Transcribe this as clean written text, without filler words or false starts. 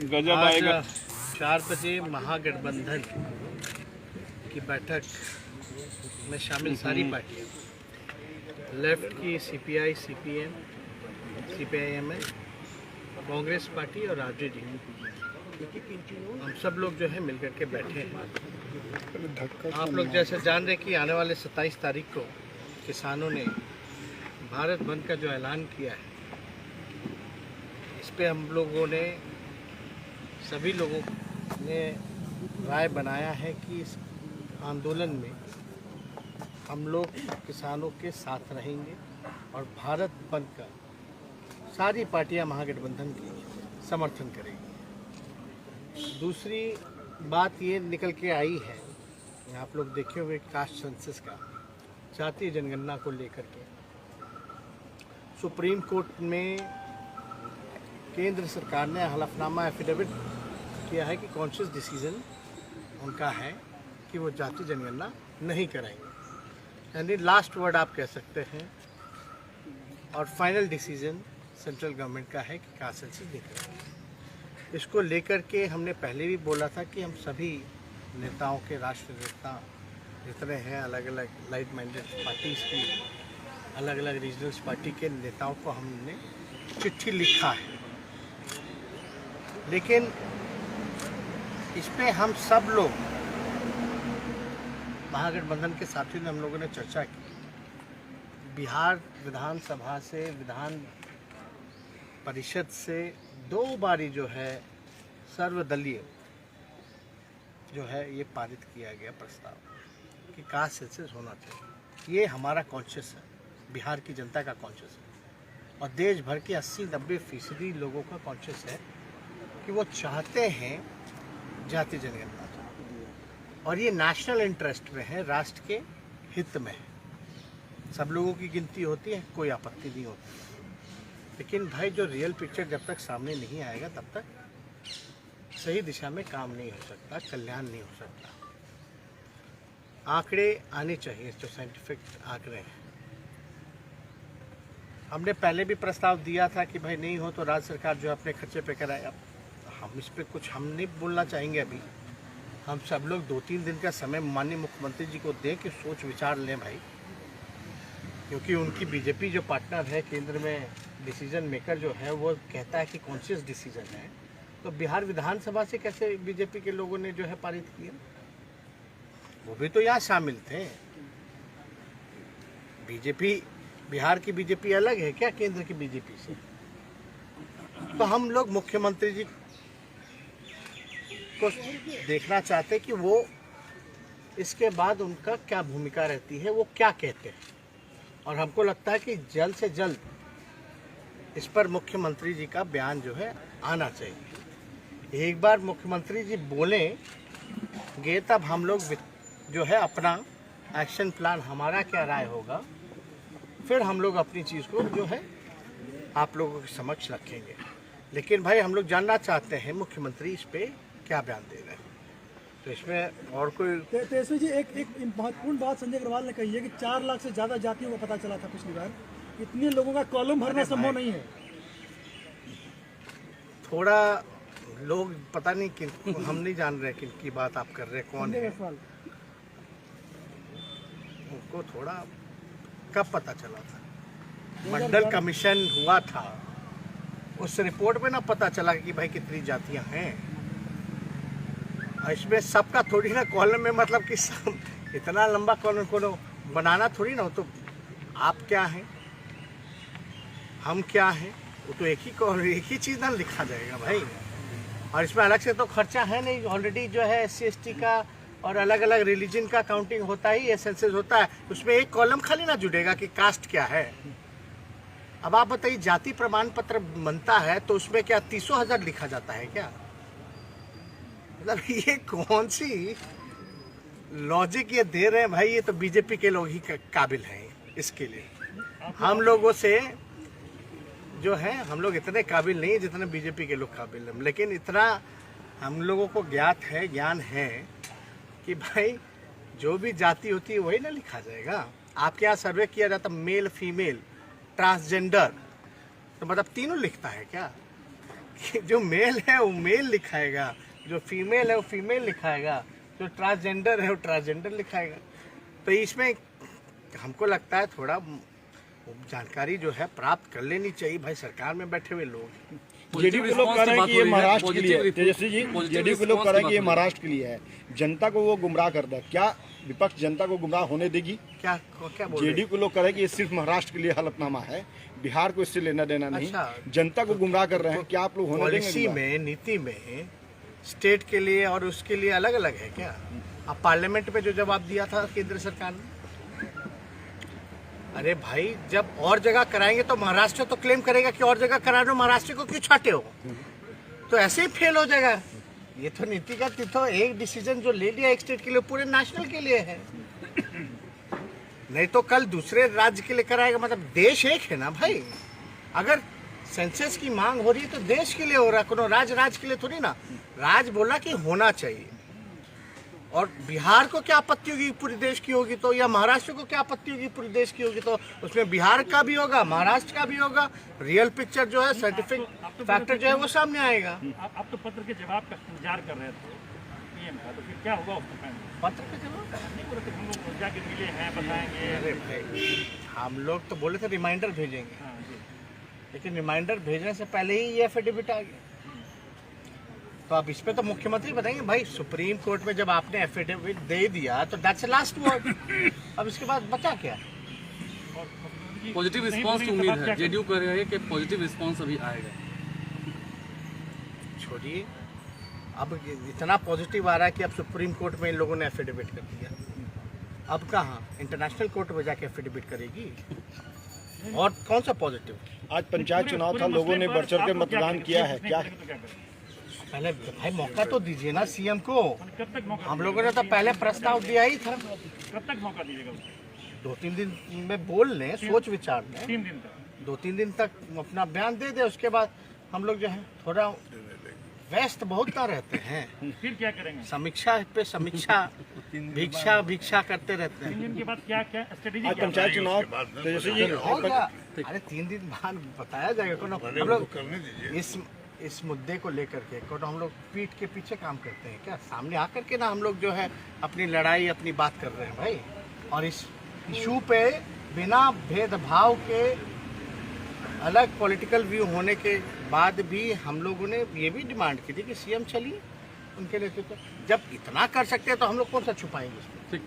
गजब आएगा। 4 बजे महागठबंधन की बैठक में शामिल सारी पार्टियां, लेफ्ट की CPI, CPM, CPIML, Congress party और आरजेडी, हम सब लोग जो है मिलकर के बैठे हैं। आप लोग जैसे जान रहे कि आने वाले 27 तारीख को किसानों ने भारत बंद का जो ऐलान किया है, इस पे हम लोगों ने, सभी लोगों ने राय बनाया है कि इस आंदोलन में हम लोग किसानों के साथ रहेंगे और भारत बंद का सारी पार्टियां महागठबंधन की समर्थन करेंगी। दूसरी बात ये निकल के आई है, आप लोग देखे हुए कास्ट सेंसस का, जातीय जनगणना को लेकर के सुप्रीम कोर्ट में केंद्र सरकार ने हलफनामा एफिडेविट किया है कि कॉन्शियस डिसीजन उनका है कि वो जातीय जनगणना नहीं कराएंगे, यानी लास्ट वर्ड आप कह सकते हैं। और फाइनल डिसीजन सेंट्रल गवर्नमेंट का है कि कास्ट सेंसस नहीं कराएंगे। इसको लेकर के हमने पहले भी बोला था कि हम सभी नेताओं के, राष्ट्र नेता जितने हैं, अलग अलग लाइट माइंडेड पार्टीज़ की, अलग अलग रीजनल्स पार्टी के नेताओं को हमने चिट्ठी लिखा है, लेकिन इस पे हम सब लोग महागठबंधन के साथियों ने, हम लोगों ने चर्चा की। बिहार विधानसभा से, विधान परिषद से 2 बारी जो है सर्वदलीय जो है ये पारित किया गया प्रस्ताव कि कास्ट सेंसस होना चाहिए। ये हमारा कॉन्शियस है, बिहार की जनता का कॉन्शियस है, और देश भर के 80-90% लोगों का कॉन्शियस है कि वो चाहते हैं जातीय जनगणना, और ये नेशनल इंटरेस्ट में है, राष्ट्र के हित में है। सब लोगों की गिनती होती है, कोई आपत्ति नहीं होती, लेकिन भाई जो रियल पिक्चर जब तक सामने नहीं आएगा तब तक सही दिशा में काम नहीं हो सकता, कल्याण नहीं हो सकता। आंकड़े आने चाहिए, जो साइंटिफिक आंकड़े हैं। हमने पहले भी प्रस्ताव दिया था कि भाई नहीं हो तो राज्य सरकार जो अपने खर्चे पे कराए। अब हम इस पे कुछ हम नहीं बोलना चाहेंगे अभी। हम सब लोग 2-3 दिन का समय माननीय मुख्यमंत्री जी को दें कि सोच विचार लें भाई, क्योंकि उनकी बीजेपी जो पार्टनर है केंद्र में, डिसीजन मेकर जो है, वो कहता है कि कॉन्शियस डिसीजन है। तो बिहार विधानसभा से कैसे बीजेपी के लोगों ने जो है पारित किया? वो भी तो यहाँ शामिल थे। बीजेपी, बिहार की बीजेपी अलग है क्या केंद्र की बीजेपी से? तो हम लोग मुख्यमंत्री जी को देखना चाहते कि वो इसके बाद उनका क्या भूमिका रहती है, वो क्या कहते हैं। और हमको लगता है कि जल्द से जल्द इस पर मुख्यमंत्री जी का बयान जो है आना चाहिए। एक बार मुख्यमंत्री जी बोलेंगे तब हम लोग जो है अपना एक्शन प्लान, हमारा क्या राय होगा, फिर हम लोग अपनी चीज़ को जो है आप लोगों के समक्ष रखेंगे। लेकिन भाई हम लोग जानना चाहते हैं मुख्यमंत्री इस पे क्या बयान दे रहे हैं। तो इसमें और कोई तेजस्वी जी, एक महत्वपूर्ण बात संजय अग्रवाल ने कही है कि 4 लाख से ज़्यादा जातियों का पता चला था पिछली बार। इतने लोगों का कॉलम भरना संभव नहीं है। थोड़ा लोग पता नहीं किन, हम नहीं जान रहे किन की बात आप कर रहे हैं, कौन है, उनको थोड़ा कब पता चला था? मंडल कमीशन हुआ था, उस रिपोर्ट में ना पता चला कि भाई कितनी जातियां हैं। इसमें सबका थोड़ी ना कॉलम में, मतलब कि सब इतना लंबा कॉलम को बनाना थोड़ी ना हो। तो आप क्या हैं, हम क्या हैं, वो तो एक ही चीज़ ना लिखा जाएगा भाई। और इसमें अलग से तो खर्चा है नहीं, ऑलरेडी जो है SC/ST का और अलग अलग रिलीजन का काउंटिंग होता ही है, सेंसस होता है। उसमें एक कॉलम खाली ना जुड़ेगा कि कास्ट क्या है। अब आप बताइए, जाति प्रमाण पत्र बनता है तो उसमें क्या 300,000 लिखा जाता है क्या? मतलब ये कौन सी लॉजिक ये दे रहे हैं भाई? ये तो बीजेपी के लोग ही काबिल हैं इसके लिए। हम लोगों से जो है, हम लोग इतने काबिल नहीं है जितने बीजेपी के लोग काबिल हैं। लेकिन इतना हम लोगों को ज्ञान है कि भाई जो भी जाति होती है वही ना लिखा जाएगा। आपके यहाँ सर्वे किया जाता मेल, फीमेल, ट्रांसजेंडर, तो मतलब तीनों लिखता है क्या? कि जो मेल है वो मेल लिखाएगा, जो फीमेल है वो फीमेल लिखाएगा, जो ट्रांसजेंडर है वो ट्रांसजेंडर लिखाएगा। तो इसमें हमको लगता है थोड़ा जानकारी जो है प्राप्त कर लेनी चाहिए भाई, सरकार में बैठे हुए लोग। जेडीयू के लोग कह रहे हैं कि ये महाराष्ट्र के लिए है। तेजस्वी जी, जेडीयू के लोग कह रहे हैं कि ये महाराष्ट्र के लिए है, जनता को वो गुमराह करता है। क्या विपक्ष जनता को गुमराह होने देगी? क्या बोल रहे हैं? जेडीयू के लोग कह रहे हैं कि ये सिर्फ महाराष्ट्र के लिए हलफनामा है, बिहार को इससे लेना देना नहीं। अच्छा। जनता को गुमराह कर रहे हैं, क्या आप लोग होने देंगे? पॉलिसी में, नीति में स्टेट के लिए और उसके लिए अलग अलग है क्या? अब पार्लियामेंट में जो जवाब दिया था केंद्र सरकार ने, अरे भाई जब और जगह कराएंगे तो महाराष्ट्र तो क्लेम करेगा कि और जगह करा रहे हो, महाराष्ट्र को क्यों छाटे हो? तो ऐसे ही फेल हो जाएगा। ये तो नीतिगत तो एक डिसीजन जो ले लिया एक स्टेट के लिए पूरे नेशनल के लिए है, नहीं तो कल दूसरे राज्य के लिए कराएगा। मतलब देश एक है ना भाई, अगर सेंसस की मांग हो रही है तो देश के लिए हो रहा है, कोनो राज्य के लिए थोड़ी ना। राज बोला कि होना चाहिए, और बिहार को क्या आपत्ति होगी पूरे देश की होगी तो, या महाराष्ट्र को क्या आपत्ति होगी पूरे देश की होगी तो, उसमें बिहार का भी होगा, महाराष्ट्र का भी होगा। रियल पिक्चर जो है, साइंटिफिक फैक्टर जो है वो सामने आएगा। आप तो पत्र के जवाब का इंतजार कर रहे थे पीएम का, तो फिर क्या होगा उसके टाइम? पत्र के जवाब नहीं बोले थे हम लोग जाके मिले हैं, बताएंगे। अरे भाई हम लोग तो बोले थे रिमाइंडर भेजेंगे, हाँ जी। लेकिन रिमाइंडर भेजने से पहले ही ये एफिडेविट आ गया। तो अब इस पे तो मुख्यमंत्री बताएंगे भाई, सुप्रीम कोर्ट में जब आपने एफिडेविट दे दिया तो दैट्स द लास्ट वर्ड। अब इसके बाद बचा क्या? पॉजिटिव रिस्पांस की उम्मीद है, जेडीयू कह रहे हैं कि पॉजिटिव रिस्पांस अभी आएगा। छोड़िए, अब इतना पॉजिटिव आ रहा है कि अब सुप्रीम कोर्ट में इन लोगों ने एफिडेविट कर दिया, अब कहाँ इंटरनेशनल कोर्ट में जाके एफिडेविट करेगी? और कौन सा पॉजिटिव? आज पंचायत चुनाव था, लोगों ने बढ़ चढ़ कर मतदान किया है, क्या पहले भाई मौका तो दीजिए ना सीएम को। कब तक मौका? हम लोगों ने तो पहले प्रस्ताव दिया ही था। कब तक मौका दीजिएगा उसे? 2-3 दिन में बोल लें, सोच विचार लें, 3 दिन तक। 2-3 दिन तक अपना बयान दे दे। उसके बाद हम लोग जो है थोड़ा व्यस्त बहुत ना रहते हैं, फिर क्या करेंगे? समीक्षा पे समीक्षा, भिक्षा करते रहते 3 हैं। दिन के बाद क्या स्ट्रेटेजी? आज पंचायत चुनाव तेजस्वी जी होगा। अरे 3 दिन बाद बताया जाएगा। कौन हम लोग इस मुद्दे को लेकर के कौन हम लोग पीठ के पीछे काम करते हैं क्या? सामने आकर के ना हम लोग जो है अपनी लड़ाई, अपनी बात कर रहे हैं भाई। और इस इशू पे बिना भेदभाव के, अलग पॉलिटिकल व्यू होने के बाद भी हम लोगों ने ये भी डिमांड की थी कि सीएम चलिए उनके नेतृत्व। जब इतना कर सकते हैं तो हम लोग कौन सा छुपाएंगे इसमें? ठीक।